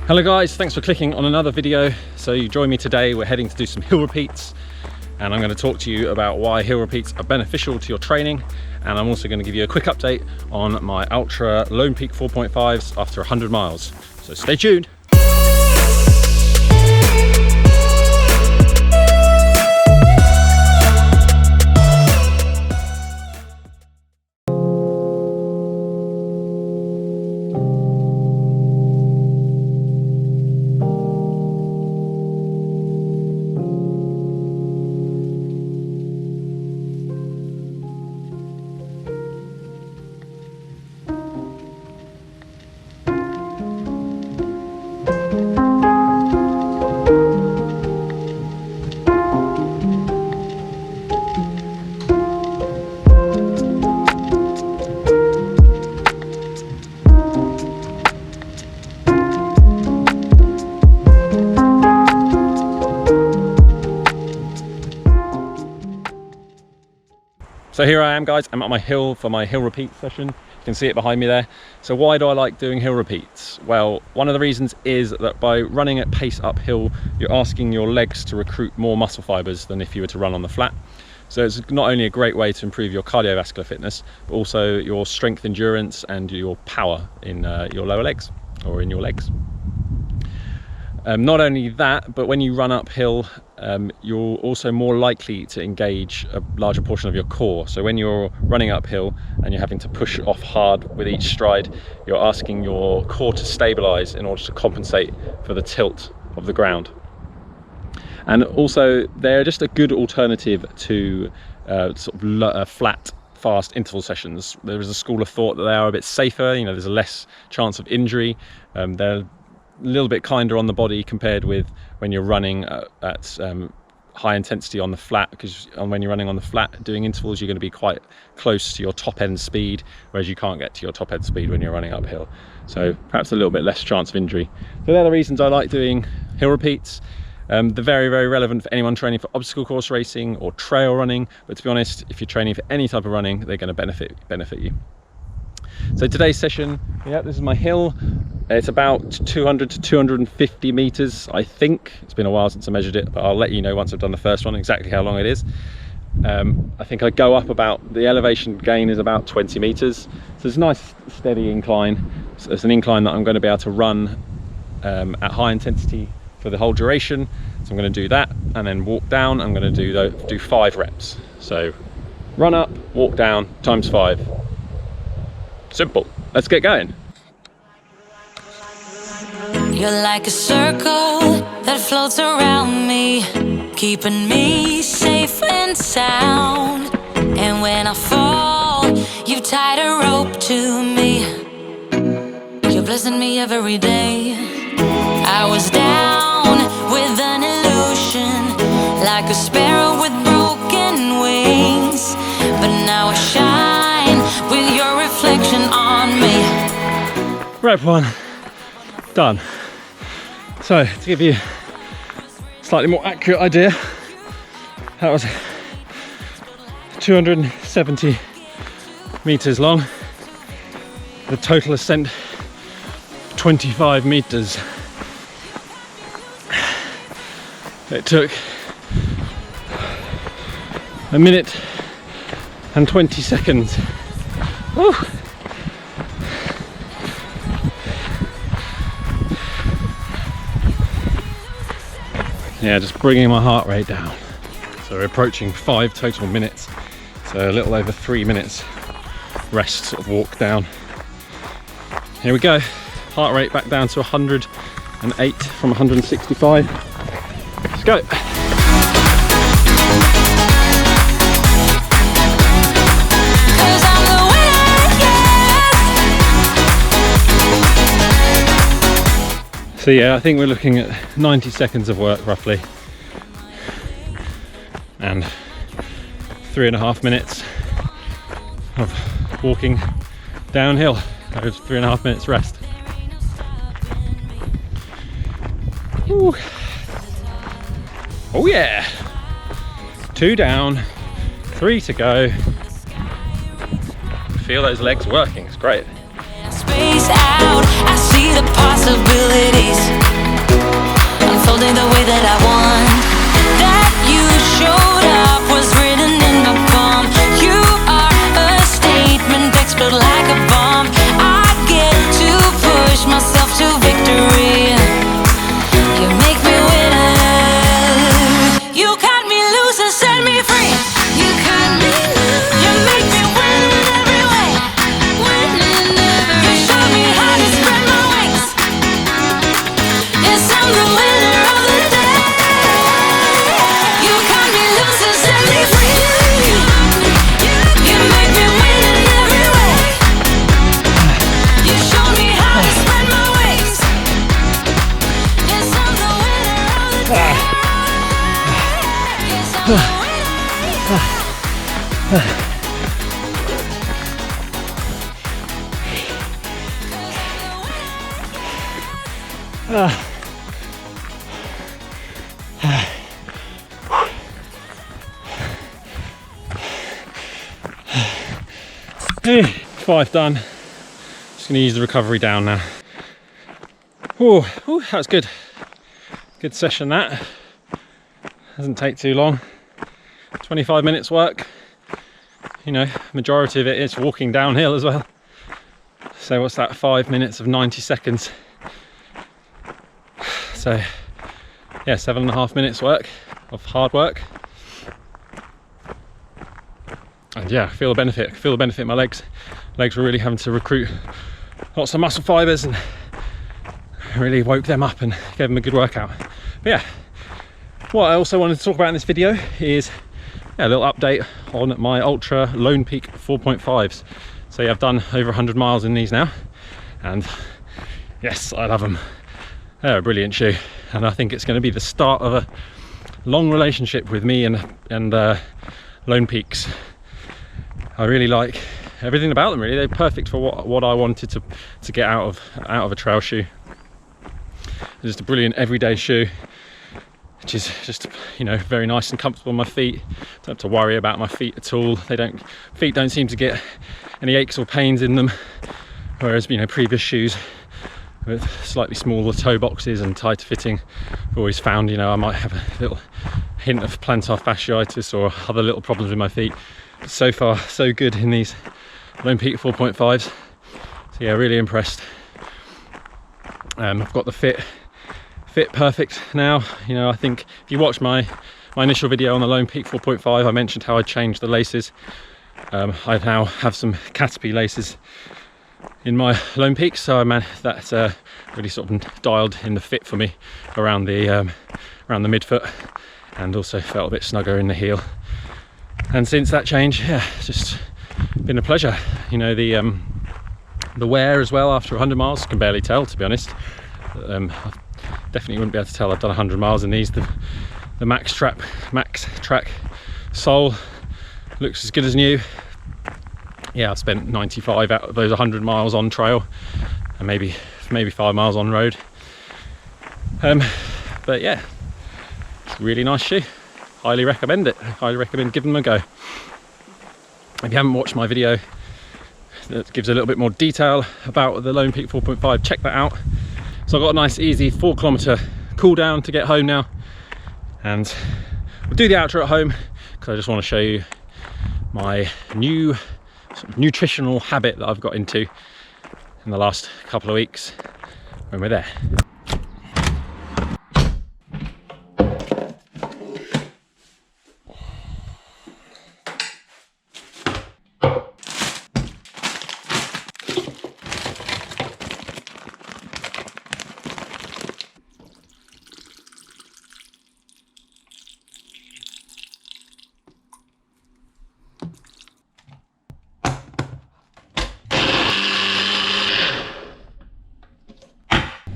Hello guys, thanks for clicking on another video. So you join me today, we're heading to do some hill repeats, and I'm going to talk to you about why hill repeats are beneficial to your training, and I'm also going to give you a quick update on my Altra Lone Peak 4.5s after 100 miles. So stay tuned. So here I am guys, I'm at my hill for my hill repeat session. You can see it behind me there. So why do I like doing hill repeats? Well, one of the reasons is that by running at pace uphill, you're asking your legs to recruit more muscle fibers than if you were to run on the flat. So it's not only a great way to improve your cardiovascular fitness, but also your strength, endurance, and your power in your lower legs, or in your legs. Not only that, but when you run uphill, you're also more likely to engage a larger portion of your core. So when you're running uphill and you're having to push off hard with each stride, you're asking your core to stabilize in order to compensate for the tilt of the ground. And also, they're just a good alternative to flat, fast interval sessions. There is a school of thought that they are a bit safer, you know, there's a less chance of injury. They're a little bit kinder on the body compared with when you're running at high intensity on the flat, because when you're running on the flat doing intervals, you're going to be quite close to your top end speed, whereas you can't get to your top end speed when you're running uphill. So perhaps a little bit less chance of injury. So they're the reasons I like doing hill repeats. They're very, very relevant for anyone training for obstacle course racing or trail running, but to be honest, if you're training for any type of running, they're going to benefit you. So today's session, yeah, this is my hill. It's about 200 to 250 meters, I think. It's been a while since I measured it, but I'll let you know once I've done the first one exactly how long it is. I think I go up about, the elevation gain is about 20 meters. So it's a nice steady incline. So it's an incline that I'm going to be able to run at high intensity for the whole duration. So I'm going to do that and then walk down. I'm going to do 5 reps. So run up, walk down, times 5. Simple. Let's get going. You're like a circle that floats around me, keeping me safe and sound. And when I fall, you tied a rope to me. You're blessing me every day. I was down with an illusion, like a sparrow with broken wings, but now I shine with your reflection on me. Rep 1 done. So to give you a slightly more accurate idea, that was 270 meters long. The total ascent 25 meters. It took 1 minute and 20 seconds. Woo. Yeah, just bringing my heart rate down. So we're approaching 5 total minutes. So a little over 3 minutes rest, sort of walk down. Here we go. Heart rate back down to 108 from 165. Let's go. So yeah, I think we're looking at 90 seconds of work roughly, and 3.5 minutes of walking downhill. That was 3.5 minutes rest. Woo. Oh yeah! 2 down, 3 to go. Feel those legs working, it's great. Space out, I see see the possibilities unfolding the way that I want. That you showed up was written in my palm. You are a statement, explode like a bomb. I get to push myself to victory. You make me winner. You cut me loose and set me free. You cut me loose. You make me win in every way. You show me how to spread my wings. Yes, I'm the winner of the day. You cut me loose and set me free. You make me win in every way. You show me how to spread my wings. Yes, I'm the winner of the day. Yes, I'm the winner. Hey, 5 done. Just going to use the recovery down now. Oh, that was good. Good session that. Doesn't take too long. 25 minutes work. You know, majority of it is walking downhill as well. So what's that, 5 minutes of 90 seconds. So yeah, 7.5 minutes work of hard work. And yeah, I feel the benefit in my legs. Legs were really having to recruit lots of muscle fibers and really woke them up and gave them a good workout. But yeah, what I also wanted to talk about in this video is a little update on my Altra Lone Peak 4.5s. So yeah, I've done over 100 miles in these now, and yes, I love them. They're a brilliant shoe, and I think it's going to be the start of a long relationship with me and Lone Peaks. I really like everything about them. Really, they're perfect for what I wanted to get out of a trail shoe. They're just a brilliant everyday shoe, which is just, you know, very nice and comfortable on my feet. Don't have to worry about my feet at all. Feet don't seem to get any aches or pains in them, whereas, you know, previous shoes with slightly smaller toe boxes and tighter fitting, I've always found, you know, I might have a little hint of plantar fasciitis or other little problems with my feet. But so far, so good in these Lone Peak 4.5s. So yeah, really impressed. I've got the fit perfect now. You know, I think if you watch my initial video on the Lone Peak 4.5, I mentioned how I changed the laces. I now have some Caterpie laces in my Lone Peak, so that's really sort of dialed in the fit for me around the midfoot, and also felt a bit snugger in the heel. And since that change, yeah, it's just been a pleasure. You know, the wear as well after 100 miles, can barely tell, to be honest. I definitely wouldn't be able to tell I've done 100 miles in these. The max track sole looks as good as new. Yeah, I've spent 95 out of those 100 miles on trail, and maybe 5 miles on road. But yeah, it's a really nice shoe. Highly recommend it. Highly recommend giving them a go. If you haven't watched my video that gives a little bit more detail about the Lone Peak 4.5, check that out. So I've got a nice easy 4 kilometer cool down to get home now, and we'll do the outro at home because I just want to show you my new sort of nutritional habit that I've got into in the last couple of weeks when we're there.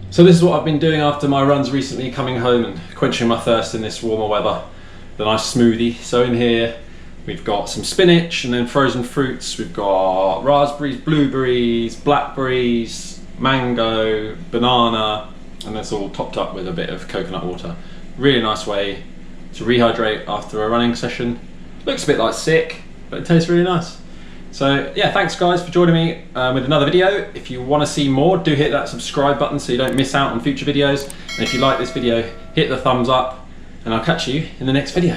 So this is what I've been doing after my runs recently, coming home and quenching my thirst in this warmer weather. The nice smoothie. So in here we've got some spinach and then frozen fruits. We've got raspberries, blueberries, blackberries, mango, banana, and that's all topped up with a bit of coconut water. Really nice way to rehydrate after a running session. Looks a bit like sick, but it tastes really nice. So yeah, thanks guys for joining me with another video. If you want to see more, do hit that subscribe button so you don't miss out on future videos. And if you like this video, hit the thumbs up, and I'll catch you in the next video.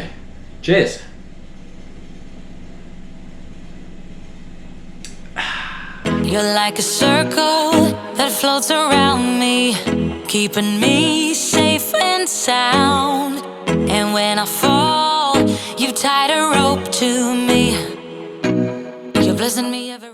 Cheers. You're like a circle that floats around me, keeping me safe and sound. And when I fall, you tied a rope to me. You're blessing me every